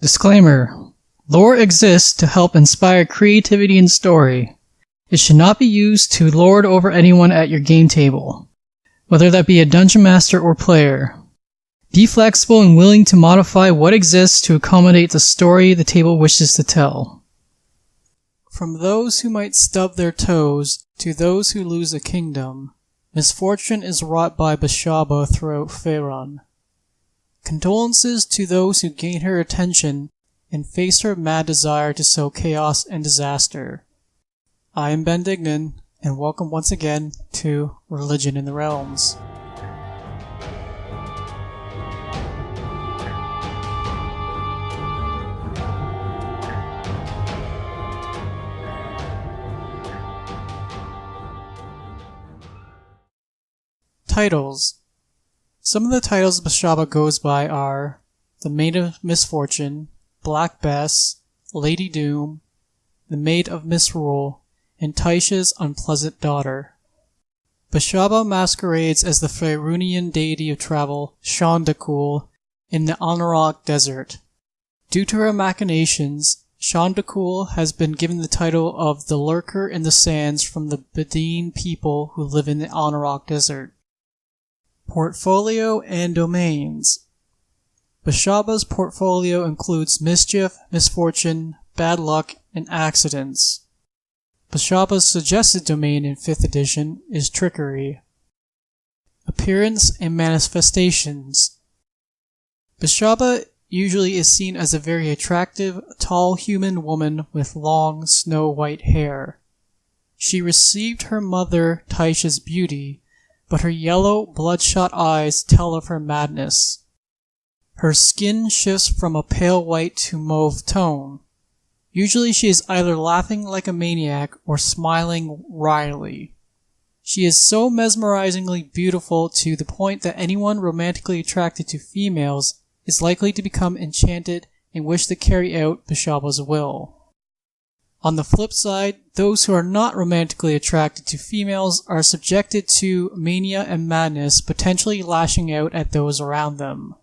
Disclaimer: lore exists to help inspire creativity in story. It should not be used to lord over anyone at your game table, whether that be a dungeon master or player. Be flexible and willing to modify what exists to accommodate the story the table wishes to tell. From those who might stub their toes to those who lose a kingdom, misfortune is wrought by Beshaba throughout Faerûn. Condolences to those who gain her attention and face her mad desire to sow chaos and disaster. I am Ben Dignan, and welcome once again to Religion in the Realms. Titles. Some of the titles Beshaba goes by are the Maid of Misfortune, Black Bess, Lady Doom, the Maid of Misrule, and Taish's unpleasant daughter. Beshaba masquerades as the Faerûnian deity of travel, Shandakul, in the Anauroch Desert. Due to her machinations, Shandakul has been given the title of the Lurker in the Sands from the Bedouin people who live in the Anauroch Desert. Portfolio and domains. Beshaba's portfolio includes mischief, misfortune, bad luck, and accidents. Beshaba's suggested domain in 5th edition is trickery. Appearance and manifestations. Beshaba usually is seen as a very attractive, tall human woman with long, snow-white hair. She received her mother Taish's beauty, but her yellow, bloodshot eyes tell of her madness. Her skin shifts from a pale white to mauve tone. Usually she is either laughing like a maniac or smiling wryly. She is so mesmerizingly beautiful to the point that anyone romantically attracted to females is likely to become enchanted and wish to carry out Beshaba's will. On the flip side, those who are not romantically attracted to females are subjected to mania and madness, potentially lashing out at those around them.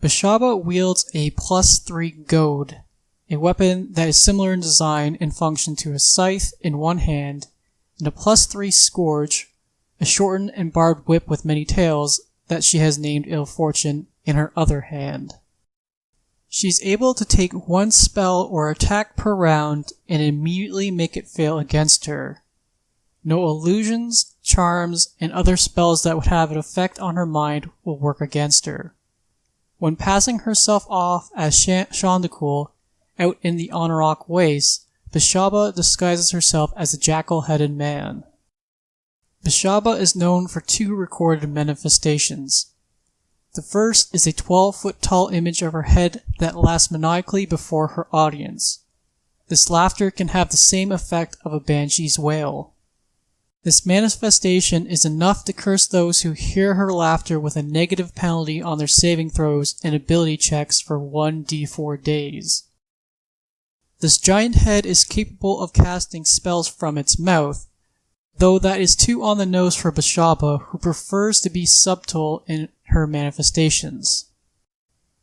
Beshaba wields a +3 goad, a weapon that is similar in design and function to a scythe in one hand, and a +3 scourge, a shortened and barbed whip with many tails that she has named Ill Fortune, in her other hand. She's able to take one spell or attack per round and immediately make it fail against her. No illusions, charms, and other spells that would have an effect on her mind will work against her. When passing herself off as Shandakul out in the Anauroch wastes, Beshaba disguises herself as a jackal-headed man. Beshaba is known for 2 recorded manifestations. The first is a 12-foot tall image of her head that laughs maniacally before her audience. This laughter can have the same effect of a banshee's wail. This manifestation is enough to curse those who hear her laughter with a negative penalty on their saving throws and ability checks for 1d4 days. This giant head is capable of casting spells from its mouth, though that is too on the nose for Beshaba, who prefers to be subtle in her manifestations.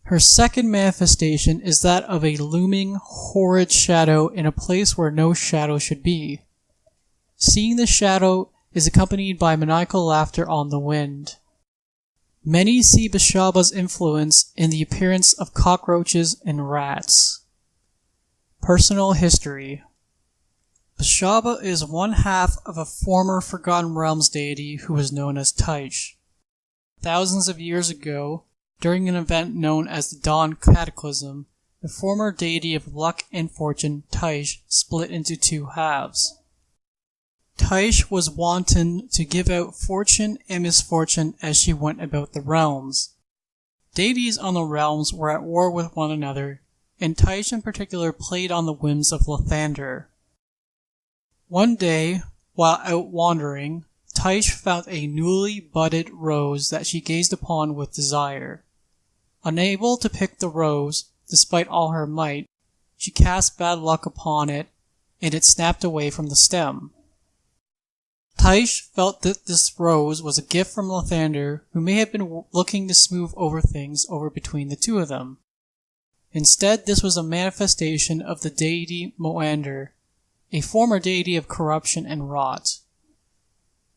Her second manifestation is that of a looming, horrid shadow in a place where no shadow should be. Seeing the shadow is accompanied by maniacal laughter on the wind. Many see Beshaba's influence in the appearance of cockroaches and rats. Personal history. Beshaba is one half of a former Forgotten Realms deity who was known as Taish. Thousands of years ago, during an event known as the Dawn Cataclysm, the former deity of luck and fortune, Taish, split into 2 halves. Taish was wanton to give out fortune and misfortune as she went about the realms. Deities on the realms were at war with one another, and Taish in particular played on the whims of Lathander. One day, while out wandering, Taish found a newly budded rose that she gazed upon with desire. Unable to pick the rose, despite all her might, she cast bad luck upon it, and it snapped away from the stem. Taish felt that this rose was a gift from Lathander, who may have been looking to smooth things over between the two of them. Instead, this was a manifestation of the deity Moander, a former deity of corruption and rot.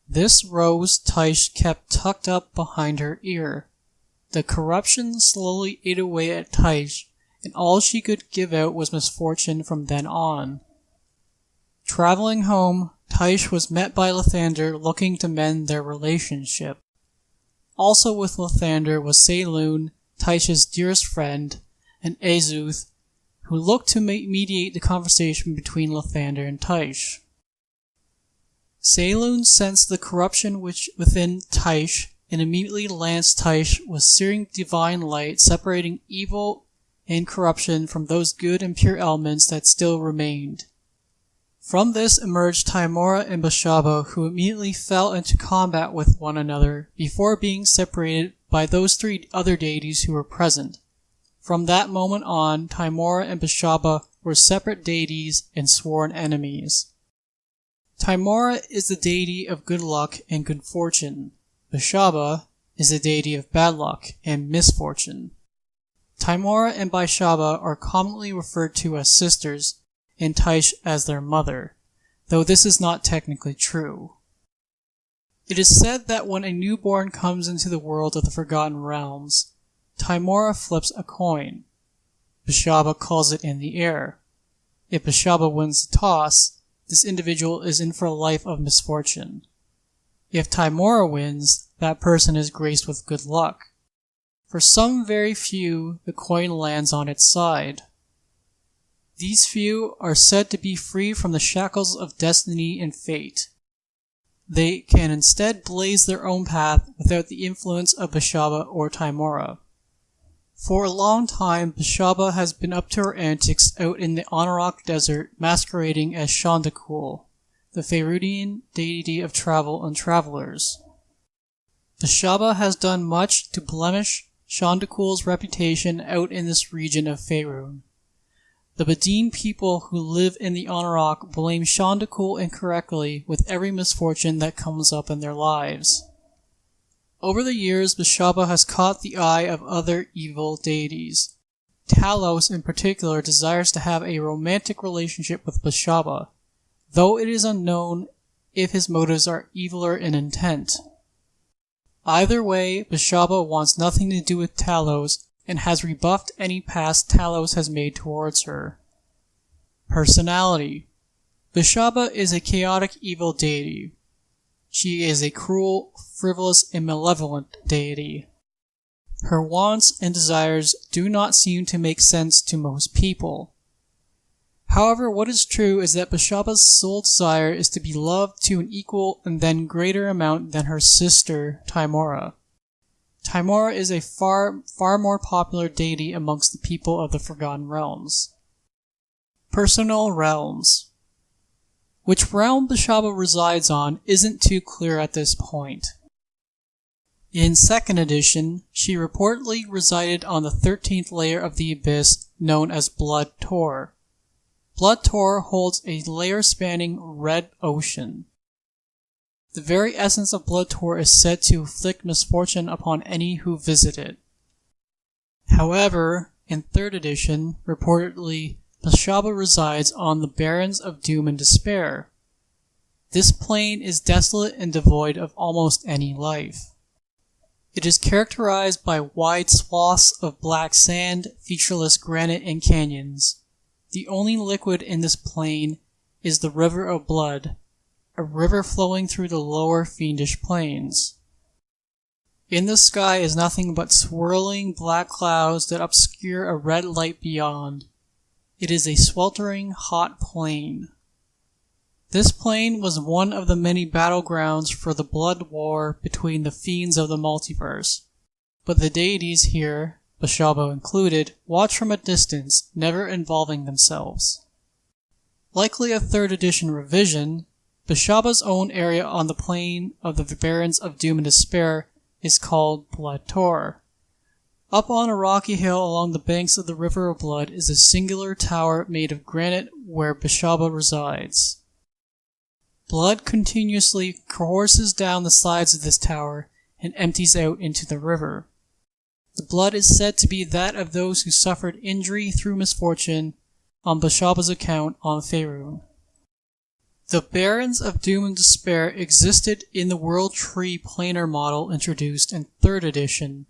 This rose Tyche kept tucked up behind her ear. The corruption slowly ate away at Tyche, and all she could give out was misfortune from then on. Traveling home, Tyche was met by Lathander looking to mend their relationship. Also with Lathander was Faerûn, Tyche's dearest friend, and Azuth, who looked to mediate the conversation between Lathander and Tyche. Faerûn sensed the corruption within Tyche and immediately lanced Tyche with searing divine light, separating evil and corruption from those good and pure elements that still remained. From this emerged Tymora and Beshaba, who immediately fell into combat with one another before being separated by those three other deities who were present. From that moment on, Tymora and Beshaba were separate deities and sworn enemies. Tymora is the deity of good luck and good fortune. Beshaba is the deity of bad luck and misfortune. Tymora and Beshaba are commonly referred to as sisters, and Tyche as their mother, though this is not technically true. It is said that when a newborn comes into the world of the Forgotten Realms, Tymora flips a coin. Beshaba calls it in the air. If Beshaba wins the toss, this individual is in for a life of misfortune. If Tymora wins, that person is graced with good luck. For some very few, the coin lands on its side. These few are said to be free from the shackles of destiny and fate. They can instead blaze their own path without the influence of Beshaba or Tymora. For a long time, Beshaba has been up to her antics out in the Anauroch desert, masquerading as Shandakul, the Faerûnian deity of travel and travelers. Beshaba has done much to blemish Shandakul's reputation out in this region of Faerûn. The Bedine people who live in the Anauroch blame Shandakul incorrectly with every misfortune that comes up in their lives. Over the years, Beshaba has caught the eye of other evil deities. Talos in particular desires to have a romantic relationship with Beshaba, though it is unknown if his motives are eviler in intent. Either way, Beshaba wants nothing to do with Talos and has rebuffed any past Talos has made towards her. Personality. Beshaba is a chaotic evil deity. She is a cruel, frivolous, and malevolent deity. Her wants and desires do not seem to make sense to most people. However, what is true is that Beshaba's sole desire is to be loved to an equal and then greater amount than her sister, Tymora. Tymora is a far more popular deity amongst the people of the Forgotten Realms. Personal realms. Which realm Beshaba resides on isn't too clear at this point. In 2nd edition, she reportedly resided on the 13th layer of the Abyss known as Blood Tor. Blood Tor holds a layer spanning Red Ocean. The very essence of Blood Tor is said to inflict misfortune upon any who visit it. However, in 3rd edition, reportedly, Beshaba resides on the Barrens of Doom and Despair. This plane is desolate and devoid of almost any life. It is characterized by wide swaths of black sand, featureless granite, and canyons. The only liquid in this plain is the River of Blood, a river flowing through the lower fiendish plains. In the sky is nothing but swirling black clouds that obscure a red light beyond. It is a sweltering hot plain. This plain was one of the many battlegrounds for the blood war between the fiends of the multiverse. But the deities here, Beshaba included, watch from a distance, never involving themselves. Likely a 3rd edition revision, Beshaba's own area on the plain of the Barrens of Doom and Despair is called Blood Tor. Up on a rocky hill along the banks of the River of Blood is a singular tower made of granite where Beshaba resides. Blood continuously courses down the sides of this tower and empties out into the river. The blood is said to be that of those who suffered injury through misfortune on Beshaba's account on Faerûn. The Barons of Doom and Despair existed in the World Tree planar model introduced in 3rd edition.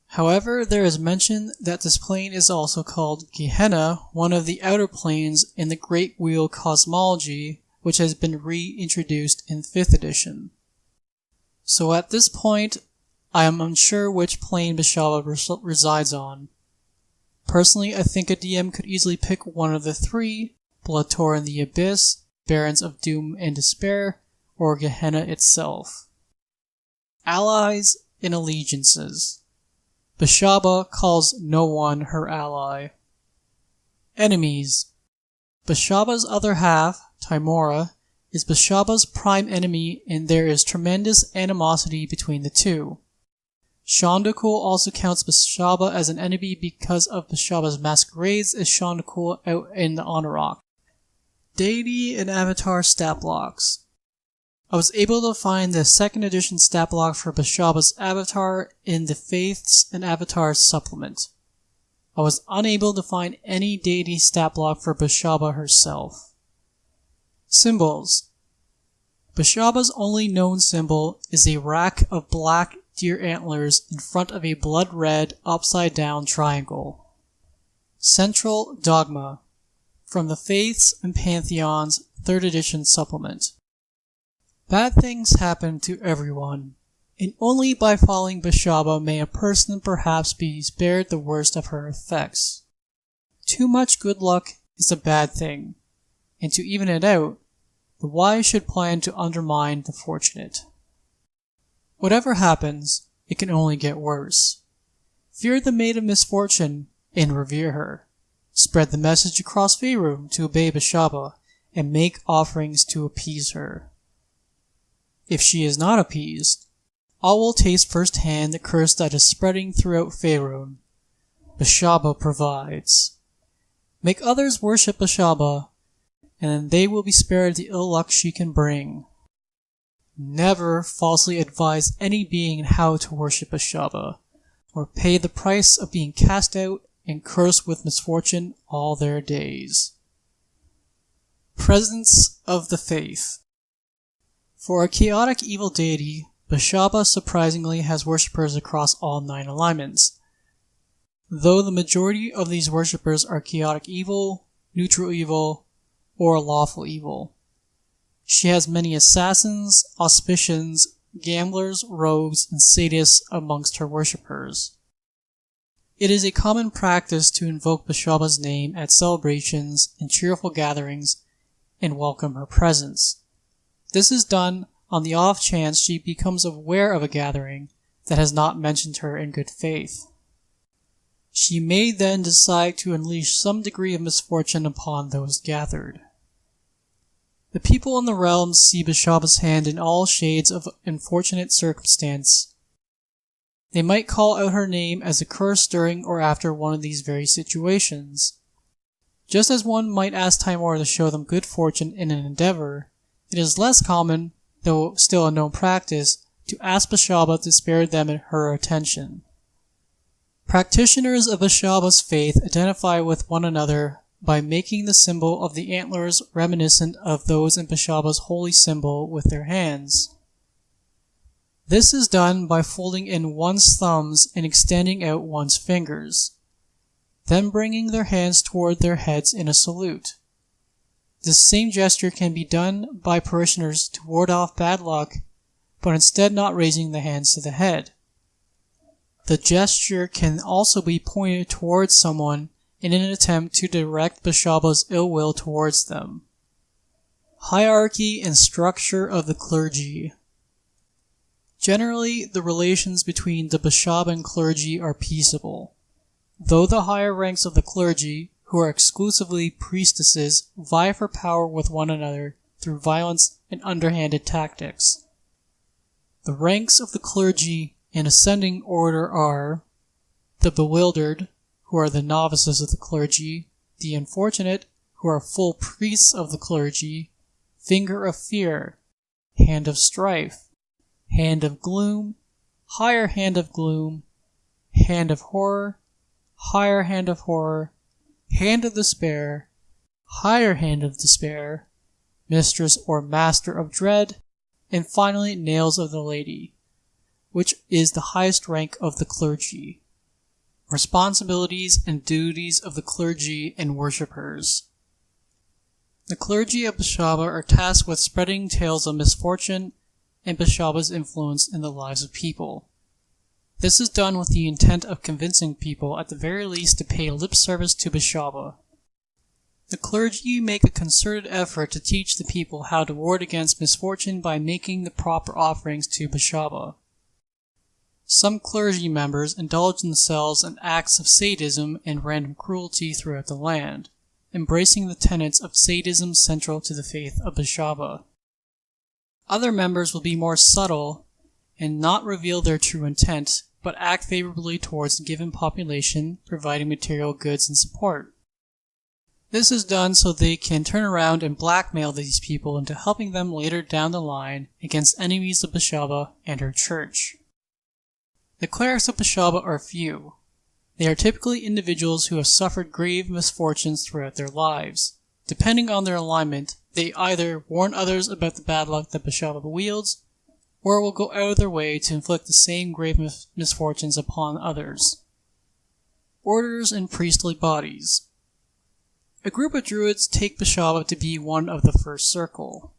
However, there is mention that this plane is also called Gehenna, one of the outer planes in the Great Wheel cosmology, which has been reintroduced in 5th edition. So at this point, I am unsure which plane Beshaba resides on. Personally, I think a DM could easily pick one of the 3, Bloodtor in the Abyss, Barons of Doom and Despair, or Gehenna itself. Allies and allegiances. Beshaba calls no one her ally. Enemies. Beshaba's other half, Tymora, is Beshaba's prime enemy, and there is tremendous animosity between the two. Shondakul also counts Beshaba as an enemy because of Beshaba's masquerades as Shondakul out in the Honorok. Deity and Avatar stat blocks. I was able to find the 2nd edition stat block for Beshaba's avatar in the Faiths and Avatars supplement. I was unable to find any deity stat block for Beshaba herself. Symbols. Beshaba's only known symbol is a rack of black deer antlers in front of a blood-red upside-down triangle. Central dogma. From the Faiths and Pantheon's 3rd edition supplement. Bad things happen to everyone, and only by following Beshaba may a person perhaps be spared the worst of her effects. Too much good luck is a bad thing, and to even it out, the wise should plan to undermine the fortunate. Whatever happens, it can only get worse. Fear the Maid of Misfortune and revere her. Spread the message across Faerûn to obey Beshaba and make offerings to appease her. If she is not appeased, all will taste firsthand the curse that is spreading throughout Faerûn. Beshaba provides. Make others worship Beshaba, and then they will be spared the ill luck she can bring. Never falsely advise any being how to worship Beshaba, or pay the price of being cast out and cursed with misfortune all their days. Presence of the Faith. For a chaotic evil deity, Beshaba surprisingly has worshippers across all 9 alignments. Though the majority of these worshippers are chaotic evil, neutral evil, or lawful evil. She has many assassins, auspicians, gamblers, rogues, and sadists amongst her worshippers. It is a common practice to invoke Beshaba's name at celebrations and cheerful gatherings and welcome her presence. This is done on the off chance she becomes aware of a gathering that has not mentioned her in good faith. She may then decide to unleash some degree of misfortune upon those gathered. The people in the realms see Beshaba's hand in all shades of unfortunate circumstance. They might call out her name as a curse during or after one of these very situations. Just as one might ask Tymora to show them good fortune in an endeavor, it is less common, though still a known practice, to ask Beshaba to spare them her attention. Practitioners of Beshaba's faith identify with one another by making the symbol of the antlers reminiscent of those in Beshaba's holy symbol with their hands. This is done by folding in one's thumbs and extending out one's fingers, then bringing their hands toward their heads in a salute. This same gesture can be done by parishioners to ward off bad luck, but instead not raising the hands to the head. The gesture can also be pointed towards someone in an attempt to direct Beshaba's ill will towards them. Hierarchy and structure of the clergy. Generally, the relations between the Beshaban clergy are peaceable, though the higher ranks of the clergy, who are exclusively priestesses, vie for power with one another through violence and underhanded tactics. The ranks of the clergy in ascending order are the bewildered, who are the novices of the clergy, the unfortunate, who are full priests of the clergy, finger of fear, hand of strife, hand of gloom, higher hand of gloom, Hand of Horror, Higher Hand of Horror, Hand of Despair, Higher Hand of Despair, Mistress or Master of Dread, and finally Nails of the Lady, which is the highest rank of the clergy. Responsibilities and duties of the clergy and worshippers. The clergy of Beshaba are tasked with spreading tales of misfortune and Beshaba's influence in the lives of people. This is done with the intent of convincing people at the very least to pay lip service to Beshaba. The clergy make a concerted effort to teach the people how to ward against misfortune by making the proper offerings to Beshaba. Some clergy members indulge themselves in acts of sadism and random cruelty throughout the land, embracing the tenets of sadism central to the faith of Beshaba. Other members will be more subtle and not reveal their true intent, but act favorably towards the given population, providing material goods and support. This is done so they can turn around and blackmail these people into helping them later down the line against enemies of Beshaba and her church. The clerics of Beshaba are few. They are typically individuals who have suffered grave misfortunes throughout their lives. Depending on their alignment, they either warn others about the bad luck that Beshaba wields, or will go out of their way to inflict the same grave misfortunes upon others. Orders and priestly bodies. A group of druids take Beshaba to be one of the first circle.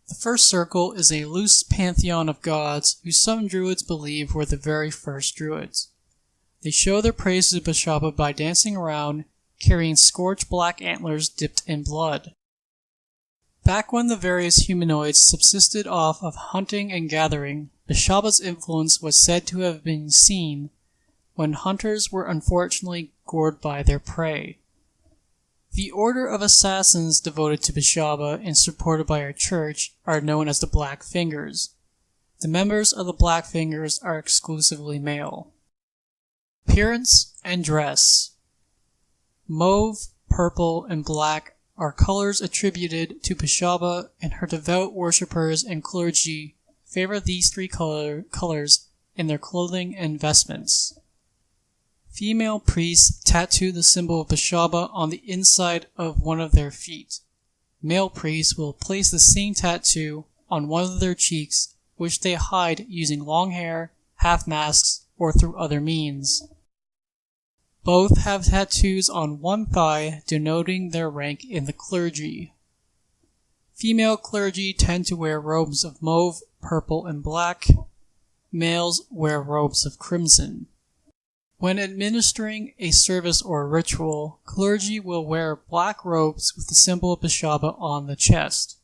The first circle is a loose pantheon of gods who some druids believe were the very first druids. They show their praise to Beshaba by dancing around, carrying scorched black antlers dipped in blood. Back when the various humanoids subsisted off of hunting and gathering, Beshaba's influence was said to have been seen when hunters were unfortunately gored by their prey. The order of assassins devoted to Beshaba and supported by her church are known as the Black Fingers. The members of the Black Fingers are exclusively male. Appearance and dress. Mauve, purple, and black are colors attributed to Beshaba, and her devout worshippers and clergy favor these three colors in their clothing and vestments. Female priests tattoo the symbol of Beshaba on the inside of one of their feet. Male priests will place the same tattoo on one of their cheeks, which they hide using long hair, half masks, or through other means. Both have tattoos on one thigh denoting their rank in the clergy. Female clergy tend to wear robes of mauve, purple, and black. Males wear robes of crimson. When administering a service or ritual, clergy will wear black robes with the symbol of Beshaba on the chest.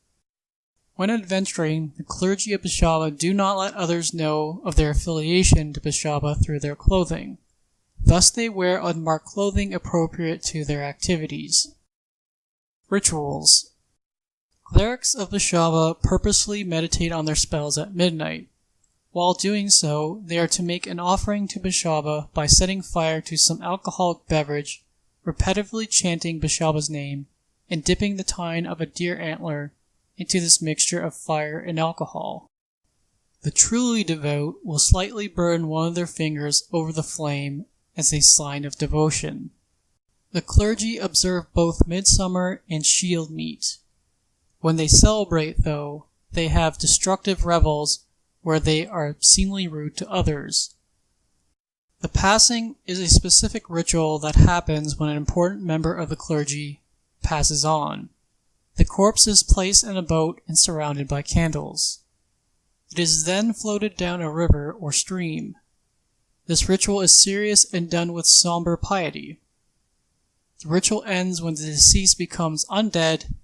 When adventuring, the clergy of Beshaba do not let others know of their affiliation to Beshaba through their clothing. Thus they wear unmarked clothing appropriate to their activities. Rituals. Clerics of Beshaba purposely meditate on their spells at midnight. While doing so, they are to make an offering to Beshaba by setting fire to some alcoholic beverage, repetitively chanting Beshaba's name, and dipping the tine of a deer antler into this mixture of fire and alcohol. The truly devout will slightly burn one of their fingers over the flame as a sign of devotion. The clergy observe both midsummer and shield meet. When they celebrate, though, they have destructive revels where they are obscenely rude to others. The passing is a specific ritual that happens when an important member of the clergy passes on. The corpse is placed in a boat and surrounded by candles. It is then floated down a river or stream. This ritual is serious and done with somber piety. The ritual ends when the deceased becomes undead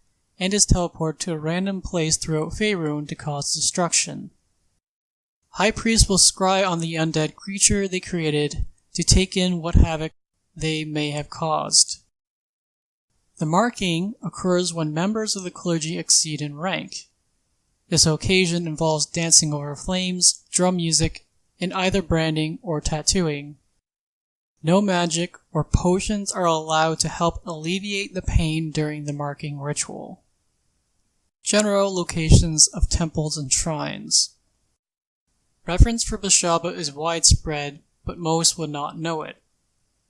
and is teleported to a random place throughout Faerûn to cause destruction. High priests will scry on the undead creature they created to take in what havoc they may have caused. The marking occurs when members of the clergy exceed in rank. This occasion involves dancing over flames, drum music, and either branding or tattooing. No magic or potions are allowed to help alleviate the pain during the marking ritual. General locations of temples and shrines. Reverence for Beshaba is widespread, but most would not know it.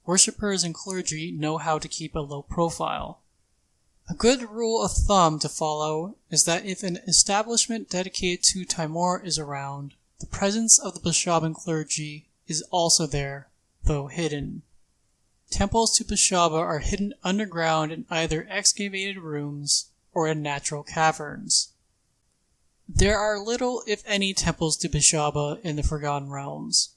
Worshippers and clergy know how to keep a low profile. A good rule of thumb to follow is that if an establishment dedicated to Timor is around, the presence of the Beshaban clergy is also there, though hidden. Temples to Beshaba are hidden underground in either excavated rooms or in natural caverns. There are little, if any, temples to Beshaba in the Forgotten Realms.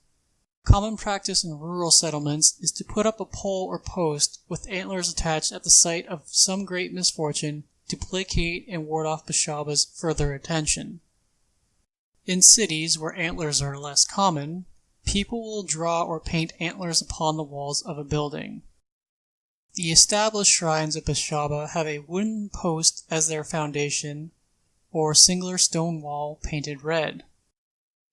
Common practice in rural settlements is to put up a pole or post with antlers attached at the site of some great misfortune to placate and ward off Beshaba's further attention. In cities where antlers are less common, people will draw or paint antlers upon the walls of a building. The established shrines of Beshaba have a wooden post as their foundation, or singular stone wall painted red.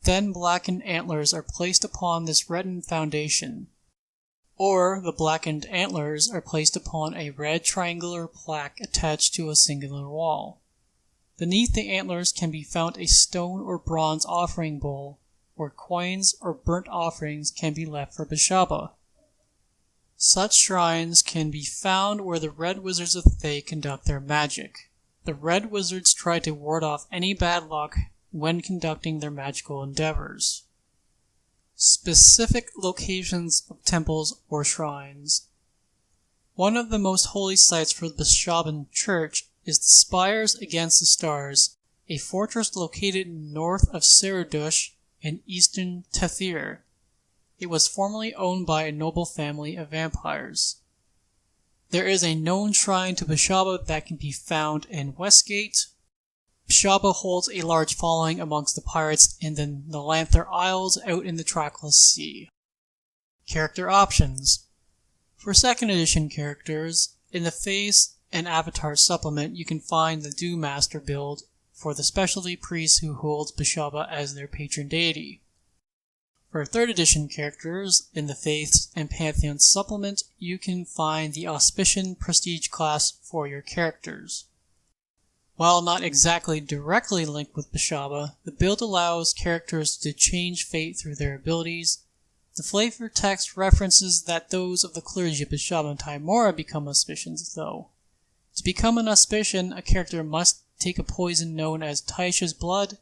Then blackened antlers are placed upon this reddened foundation, or the blackened antlers are placed upon a red triangular plaque attached to a singular wall. Beneath the antlers can be found a stone or bronze offering bowl, where coins or burnt offerings can be left for Beshaba. Such shrines can be found where the Red Wizards of the Thay conduct their magic. The Red Wizards try to ward off any bad luck when conducting their magical endeavors. Specific locations of temples or shrines. One of the most holy sites for the Beshaban Church is the Spires Against the Stars, a fortress located north of Seredush in eastern Tethir. It was formerly owned by a noble family of vampires. There is a known shrine to Beshaba that can be found in Westgate. Beshaba holds a large following amongst the pirates in the Nalanther Isles out in the Trackless Sea. Character options. For 2nd edition characters, in the Face and Avatar supplement you can find the Dew Master build for the specialty priest who holds Beshaba as their patron deity. For 3rd edition characters, in the Faiths and Pantheon supplement, you can find the Auspician Prestige class for your characters. While not exactly directly linked with Beshaba, the build allows characters to change fate through their abilities. The flavor text references that those of the clergy of Beshaba and Timora become Auspicians, though. To become an Auspician, a character must take a poison known as Taisha's Blood,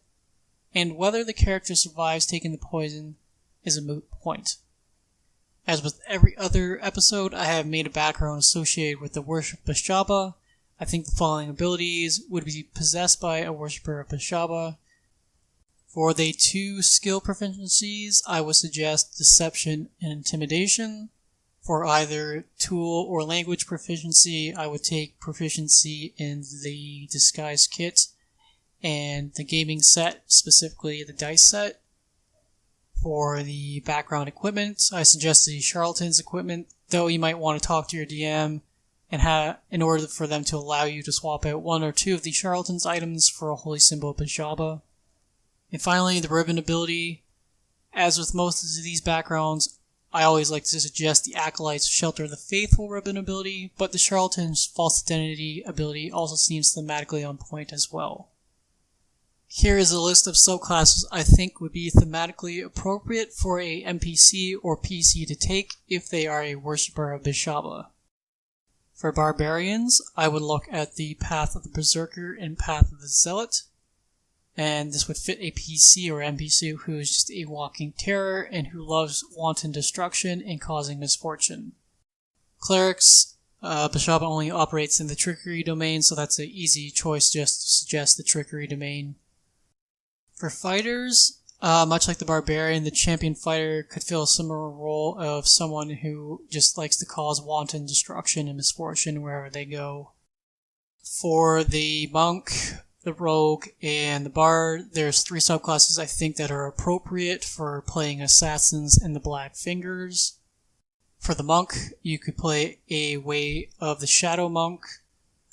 and whether the character survives taking the poison is a moot point. As with every other episode, I have made a background associated with the worship of Beshaba. I think the following abilities would be possessed by a worshipper of Beshaba. For the 2 skill proficiencies, I would suggest Deception and Intimidation. For either tool or language proficiency, I would take proficiency in the Disguise Kit and the gaming set, specifically the dice set. For the background equipment, I suggest the Charlatan's equipment, though you might want to talk to your DM and in order for them to allow you to swap out 1 or 2 of the Charlatan's items for a holy symbol of Beshaba. And finally, the ribbon ability. As with most of these backgrounds, I always like to suggest the Acolyte's Shelter of the Faithful ribbon ability, but the Charlatan's False Identity ability also seems thematically on point as well. Here is a list of subclasses I think would be thematically appropriate for a NPC or PC to take if they are a worshipper of Beshaba. For barbarians, I would look at the Path of the Berserker and Path of the Zealot, and this would fit a PC or NPC who is just a walking terror and who loves wanton destruction and causing misfortune. Clerics, Beshaba only operates in the trickery domain, so that's an easy choice just to suggest the trickery domain. For fighters, much like the barbarian, the champion fighter could fill a similar role of someone who just likes to cause wanton destruction and misfortune wherever they go. For the monk, the rogue, and the bard, there's 3 subclasses I think that are appropriate for playing assassins and the Black Fingers. For the monk, you could play a Way of the Shadow Monk.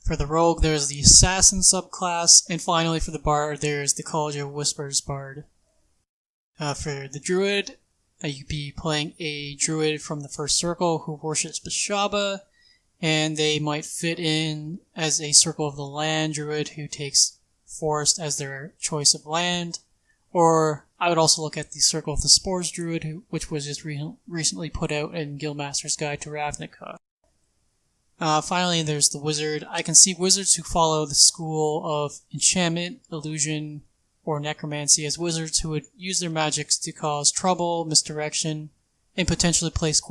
For the rogue, there's the assassin subclass, and finally for the bard, there's the College of Whispers bard. For the druid, you'd be playing a druid from the First Circle who worships Beshaba, and they might fit in as a Circle of the Land druid who takes forest as their choice of land, Or I would also look at the Circle of the Spores Druid, which was just recently put out in Guildmaster's Guide to Ravnica. Finally, there's the Wizard. I can see wizards who follow the school of enchantment, illusion, or necromancy as wizards who would use their magics to cause trouble, misdirection, and potentially place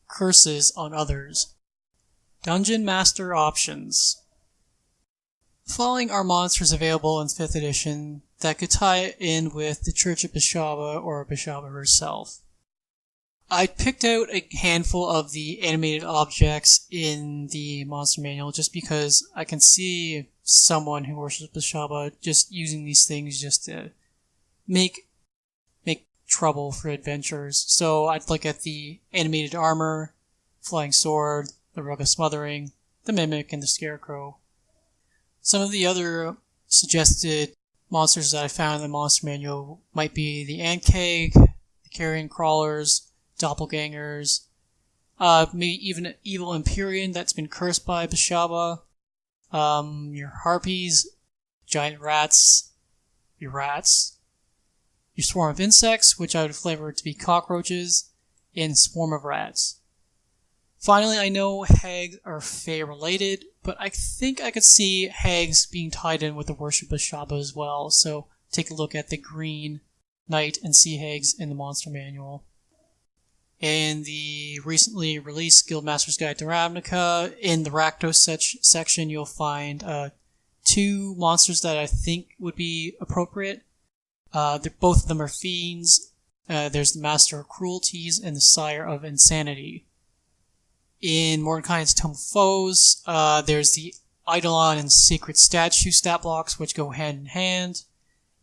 curses on others. Dungeon Master Options. The following are monsters available in 5th edition that could tie in with the Church of Beshaba or Beshaba herself. I picked out a handful of the animated objects in the monster manual just because I can see someone who worships Beshaba just using these things just to make trouble for adventurers. So I'd look at the animated armor, flying sword, the rug of smothering, the mimic, and the scarecrow. Some of the other suggested monsters that I found in the monster manual might be the ant keg, the carrion crawlers, doppelgangers, maybe even an evil Empyrean that's been cursed by Beshaba, your harpies, giant rats, your swarm of insects, which I would flavor to be cockroaches, and swarm of rats. Finally, I know hags are Fae related, but I think I could see hags being tied in with the worship of Beshaba as well, so take a look at the green knight and sea hags in the monster manual. In the recently released Guildmaster's Guide to Ravnica, in the Rakdos section, you'll find 2 monsters that I think would be appropriate. Both of them are fiends. There's the Master of Cruelties and the Sire of Insanity. In Mordenkind's Tome of Foes, there's the Eidolon and Sacred Statue stat blocks, which go hand in hand.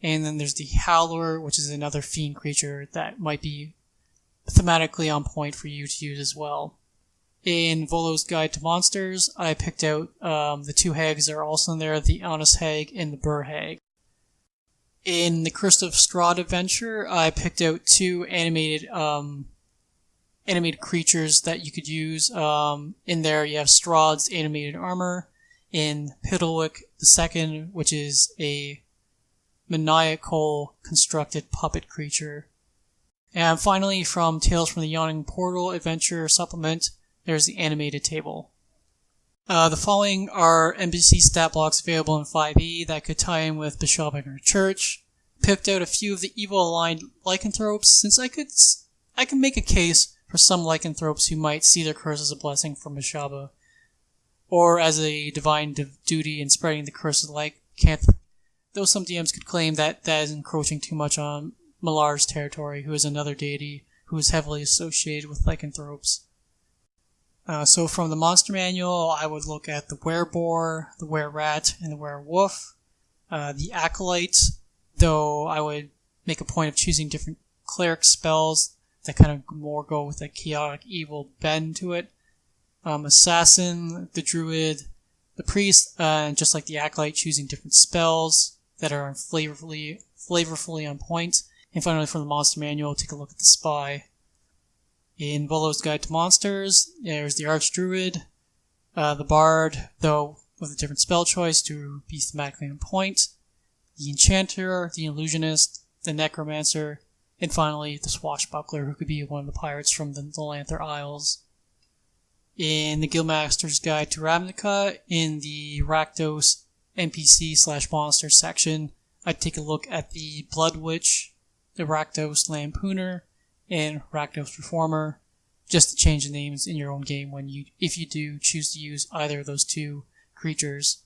And then there's the Howler, which is another fiend creature that might be thematically on point for you to use as well. In Volo's Guide to Monsters, I picked out the 2 hags that are also in there, the Honest Hag and the Burr Hag. In the Curse of Strahd adventure, I picked out 2 animated creatures that you could use. In there, you have Strahd's animated armor. In Piddlewick II, which is a maniacal constructed puppet creature. And finally, from Tales from the Yawning Portal Adventure Supplement, there's the animated table. The following are NPC stat blocks available in 5e that could tie in with Beshaba and her church. Picked out a few of the evil-aligned lycanthropes, since I can make a case for some lycanthropes who might see their curse as a blessing from Beshaba, or as a divine duty in spreading the curse of lycanthropy, though some DMs could claim that is encroaching too much on Malar's territory, who is another deity who is heavily associated with lycanthropes. So from the monster manual, I would look at the wereboar, the wererat, and the werewolf. The acolyte, though I would make a point of choosing different cleric spells that kind of more go with a chaotic evil bend to it. Assassin, the druid, the priest, and just like the acolyte, choosing different spells that are flavorfully on point. And finally, from the monster manual, take a look at the spy. In Volo's Guide to Monsters, there's the Archdruid, the Bard, though with a different spell choice to be thematically on point, the Enchanter, the Illusionist, the Necromancer, and finally the Swashbuckler, who could be one of the pirates from the Lanther Isles. In the Guildmaster's Guide to Ravnica, in the Rakdos NPC/monster section, I'd take a look at the Blood Witch, the Rakdos Lampooner, and Rakdos Reformer, just to change the names in your own game if you do choose to use either of those 2 creatures.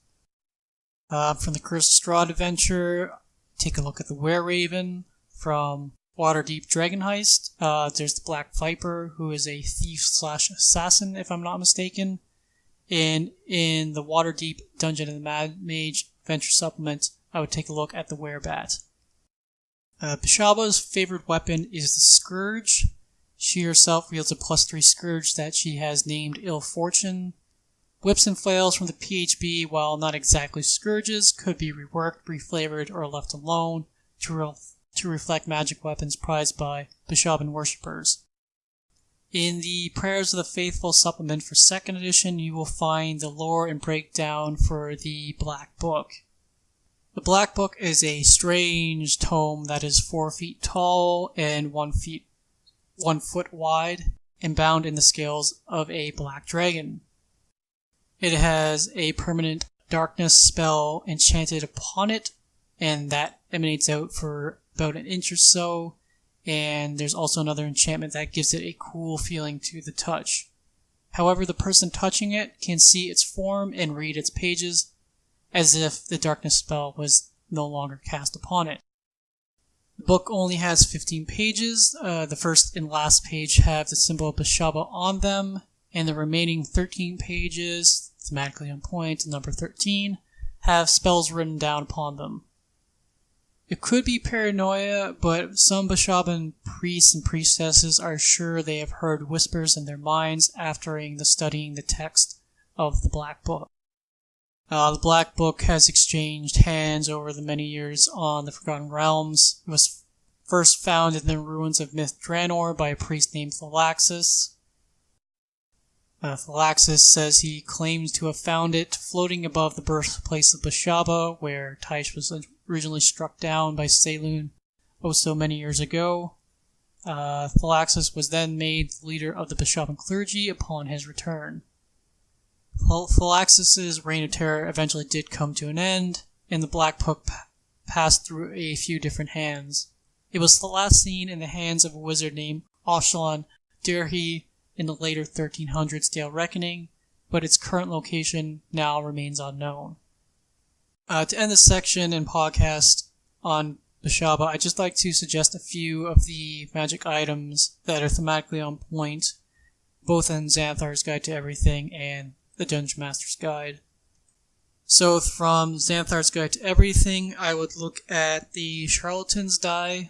From the Curse of Strahd adventure, take a look at the Wereraven. From Waterdeep Dragon Heist, there's the Black Viper, who is a thief/assassin, if I'm not mistaken. And in the Waterdeep Dungeon of the Mad Mage Adventure Supplement, I would take a look at the Werebat. Beshaba's favorite weapon is the Scourge. She herself wields a +3 Scourge that she has named Ill Fortune. Whips and flails from the PHB, while not exactly scourges, could be reworked, reflavored, or left alone to reflect magic weapons prized by Beshaban worshippers. In the Prayers of the Faithful supplement for 2nd edition, you will find the lore and breakdown for the Black Book. The Black Book is a strange tome that is 4 feet tall and 1 foot wide and bound in the scales of a black dragon. It has a permanent darkness spell enchanted upon it, and that emanates out for about an inch or so, and there's also another enchantment that gives it a cool feeling to the touch. However, the person touching it can see its form and read its pages, as if the darkness spell was no longer cast upon it. The book only has 15 pages. The first and last page have the symbol of Beshaba on them, and the remaining 13 pages, thematically on point, number 13, have spells written down upon them. It could be paranoia, but some Beshaban priests and priestesses are sure they have heard whispers in their minds after studying the text of the Black Book. The Black Book has exchanged hands over the many years on the Forgotten Realms. It was first found in the ruins of Myth Draenor by a priest named Thalaxis. Thalaxis says he claims to have found it floating above the birthplace of Beshaba, where Tyche was originally struck down by Saloon so many years ago. Thalaxis was then made leader of the Beshaban clergy upon his return. Thalaxis' reign of terror eventually did come to an end, and the Black Book passed through a few different hands. It was last seen in the hands of a wizard named Oshlon Dirhi in the later 1300s Dale Reckoning, but its current location now remains unknown. To end this section and podcast on Beshaba, I'd just like to suggest a few of the magic items that are thematically on point, both in Xanthar's Guide to Everything and the Dungeon Master's Guide. So from Xanthar's Guide to Everything, I would look at the Charlatan's Die,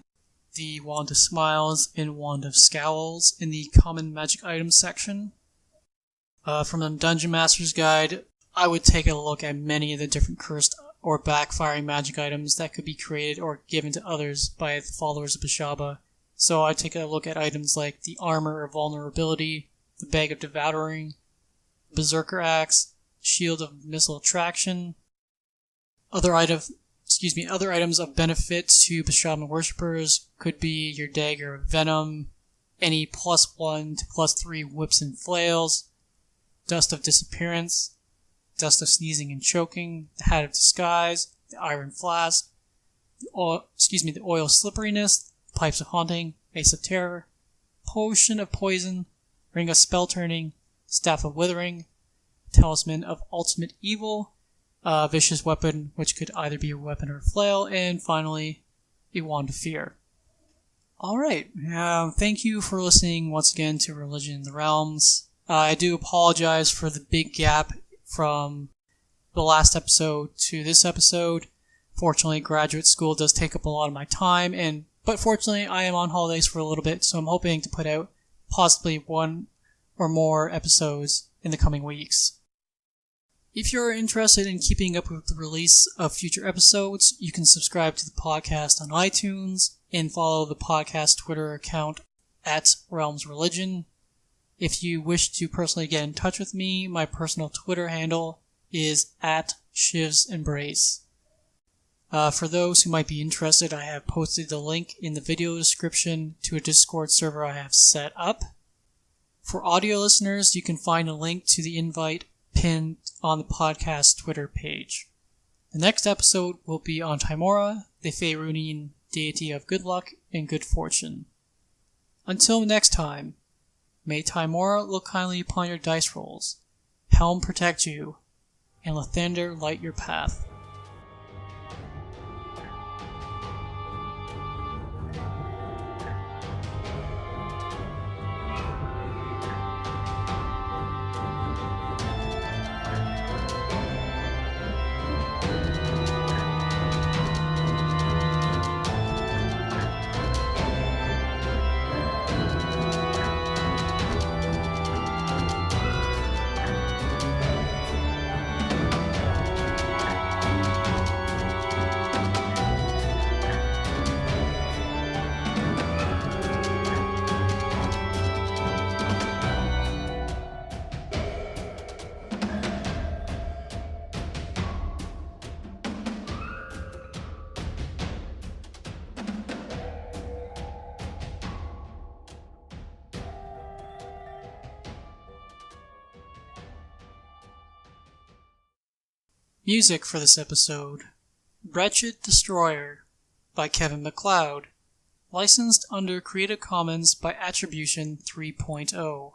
the Wand of Smiles, and Wand of Scowls in the Common Magic Items section. From the Dungeon Master's Guide, I would take a look at many of the different cursed or backfiring magic items that could be created or given to others by the followers of Beshaba. So I'd take a look at items like the Armor of Vulnerability, the Bag of Devouring, Berserker Axe, Shield of Missile Attraction. Other items of benefit to Beshaban worshippers could be your Dagger of Venom, any +1 to +3 whips and flails, Dust of Disappearance, Dust of Sneezing and Choking, the Hat of Disguise, the Iron Flask, the Oil Slipperiness, Pipes of Haunting, Mace of Terror, Potion of Poison, Ring of Spell Turning, Staff of Withering, Talisman of Ultimate Evil, Vicious Weapon, which could either be a weapon or a flail, and finally, a Wand of Fear. Alright, thank you for listening once again to Religion in the Realms. I do apologize for the big gap from the last episode to this episode. Fortunately, graduate school does take up a lot of my time, but fortunately, I am on holidays for a little bit, so I'm hoping to put out possibly one or more episodes in the coming weeks. If you're interested in keeping up with the release of future episodes, you can subscribe to the podcast on iTunes and follow the podcast Twitter account at Realms Religion. If you wish to personally get in touch with me, my personal Twitter handle is at Shiv's Embrace. For those who might be interested, I have posted the link in the video description to a Discord server I have set up. For audio listeners, you can find a link to the invite pinned on the podcast Twitter page. The next episode will be on Tymora, the Faerûnian deity of good luck and good fortune. Until next time, may Tymora look kindly upon your dice rolls, Helm protect you, and Lathander light your path. Music for this episode: Wretched Destroyer by Kevin MacLeod, licensed under Creative Commons by Attribution 3.0.